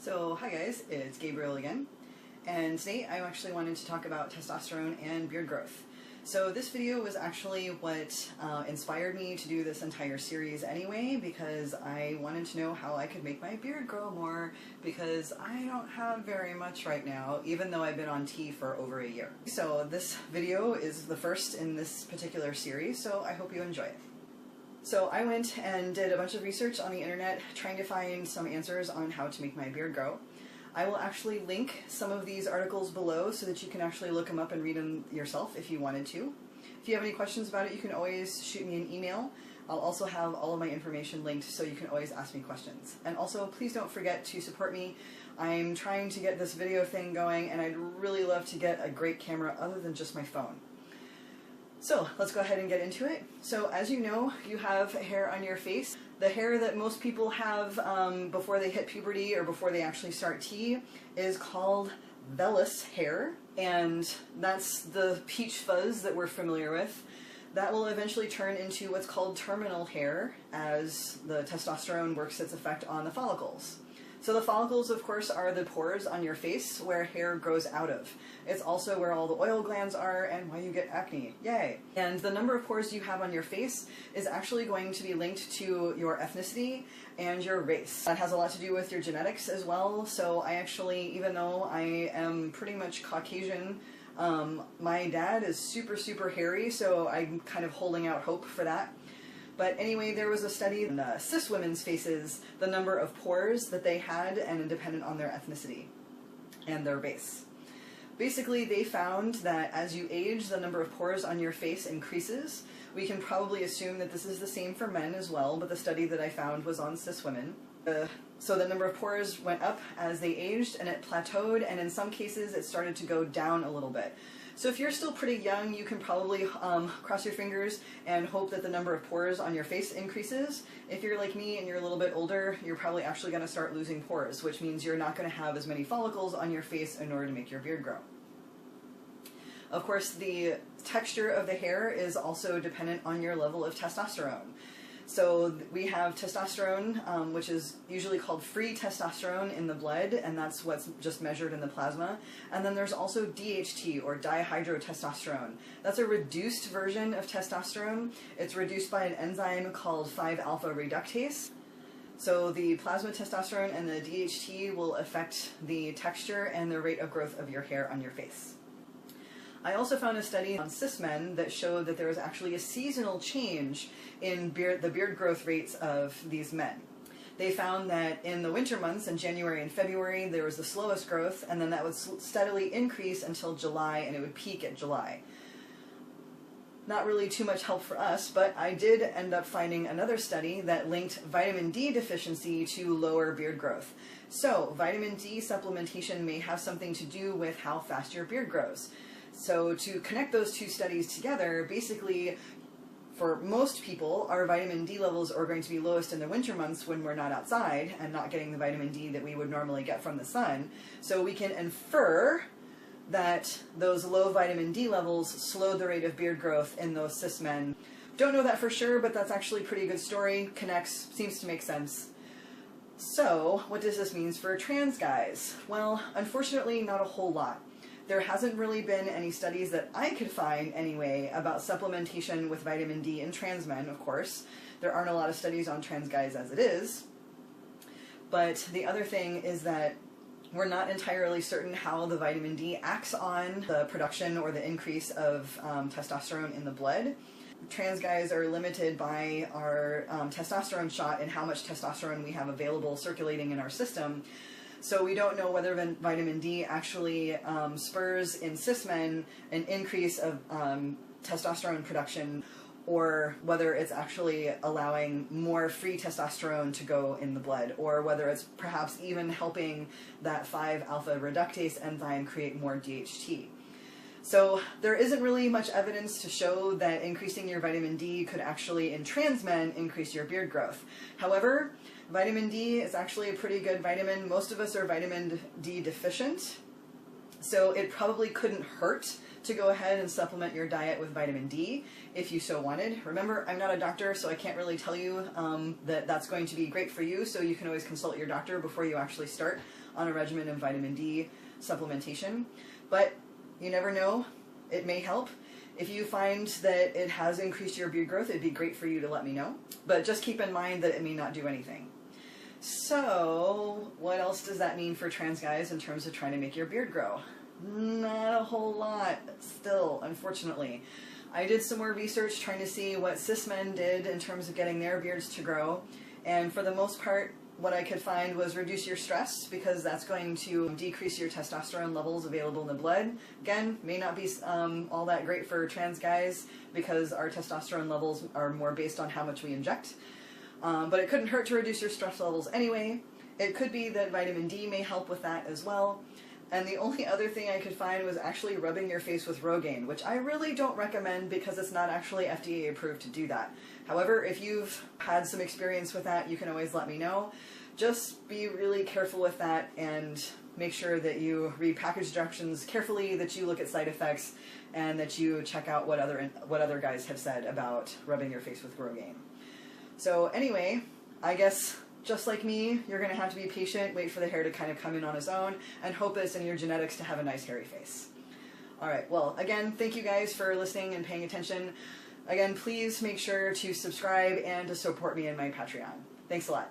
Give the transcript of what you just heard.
So hi guys, it's Gabriel again, and today I actually wanted to talk about testosterone and beard growth. So this video was actually what inspired me to do this entire series anyway, because I wanted to know how I could make my beard grow more, because I don't have very much right now, even though I've been on T for over a year. So this video is the first in this particular series, so I hope you enjoy it. So I went and did a bunch of research on the internet trying to find some answers on how to make my beard grow. I will actually link some of these articles below so that you can actually look them up and read them yourself if you wanted to. If you have any questions about it, you can always shoot me an email. I'll also have all of my information linked so you can always ask me questions. And also, please don't forget to support me. I'm trying to get this video thing going, and I'd really love to get a great camera other than just my phone. So let's go ahead and get into it. So as you know, you have hair on your face. The hair that most people have before they hit puberty or before they actually start T is called vellus hair, and that's the peach fuzz that we're familiar with. That will eventually turn into what's called terminal hair as the testosterone works its effect on the follicles. So the follicles, of course, are the pores on your face where hair grows out of. It's also where all the oil glands are and why you get acne. Yay! And the number of pores you have on your face is actually going to be linked to your ethnicity and your race. That has a lot to do with your genetics as well. So I actually, even though I am pretty much Caucasian, my dad is super hairy, so I'm kind of holding out hope for that. But anyway, there was a study in cis women's faces, the number of pores that they had, and dependent on their ethnicity and their race. Basically, they found that as you age, the number of pores on your face increases. We can probably assume that this is the same for men as well, but the study that I found was on cis women. So the number of pores went up as they aged, and it plateaued, and in some cases it started to go down a little bit. So if you're still pretty young, you can probably cross your fingers and hope that the number of pores on your face increases. If you're like me and you're a little bit older, you're probably actually going to start losing pores, which means you're not going to have as many follicles on your face in order to make your beard grow. Of course, the texture of the hair is also dependent on your level of testosterone. So we have testosterone, which is usually called free testosterone in the blood, and that's what's just measured in the plasma. And then there's also DHT, or dihydrotestosterone. That's a reduced version of testosterone. It's reduced by an enzyme called 5-alpha reductase. So the plasma testosterone and the DHT will affect the texture and the rate of growth of your hair on your face. I also found a study on cis men that showed that there was actually a seasonal change in the beard growth rates of these men. They found that in the winter months, in January and February, there was the slowest growth, and then that would steadily increase until July, and it would peak at July. Not really too much help for us, but I did end up finding another study that linked vitamin D deficiency to lower beard growth. So vitamin D supplementation may have something to do with how fast your beard grows. So to connect those two studies together, basically, for most people, our vitamin D levels are going to be lowest in the winter months when we're not outside and not getting the vitamin D that we would normally get from the sun. So we can infer that those low vitamin D levels slowed the rate of beard growth in those cis men. Don't know that for sure, but that's actually a pretty good story. Connects, seems to make sense. So what does this mean for trans guys? Well, unfortunately, not a whole lot. There hasn't really been any studies that I could find anyway about supplementation with vitamin D in trans men, of course. There aren't a lot of studies on trans guys as it is. But the other thing is that we're not entirely certain how the vitamin D acts on the production or the increase of testosterone in the blood. Trans guys are limited by our testosterone shot and how much testosterone we have available circulating in our system. So we don't know whether vitamin D actually spurs in cis men an increase of testosterone production, or whether it's actually allowing more free testosterone to go in the blood, or whether it's perhaps even helping that 5-alpha reductase enzyme create more DHT. So there isn't really much evidence to show that increasing your vitamin D could actually, in trans men, increase your beard growth. However, vitamin D is actually a pretty good vitamin. Most of us are vitamin D deficient, so it probably couldn't hurt to go ahead and supplement your diet with vitamin D if you so wanted. Remember, I'm not a doctor, so I can't really tell you that that's going to be great for you, so you can always consult your doctor before you actually start on a regimen of vitamin D supplementation. But you never know, it may help. If you find that it has increased your beard growth, it'd be great for you to let me know. But just keep in mind that it may not do anything. So, what else does that mean for trans guys in terms of trying to make your beard grow? Not a whole lot, still, unfortunately. I did some more research trying to see what cis men did in terms of getting their beards to grow, and for the most part, what I could find was reduce your stress, because that's going to decrease your testosterone levels available in the blood. Again, may not be all that great for trans guys, because our testosterone levels are more based on how much we inject. But it couldn't hurt to reduce your stress levels anyway. It could be that vitamin D may help with that as well. And the only other thing I could find was actually rubbing your face with Rogaine, which I really don't recommend because it's not actually FDA approved to do that. However, if you've had some experience with that, you can always let me know. Just be really careful with that and make sure that you read package directions carefully, that you look at side effects, and that you check out what other guys have said about rubbing your face with Rogaine. So anyway, I guess just like me, you're going to have to be patient, wait for the hair to kind of come in on its own, and hope it's in your genetics to have a nice hairy face. Alright, well, again, thank you guys for listening and paying attention. Again, please make sure to subscribe and to support me in my Patreon. Thanks a lot.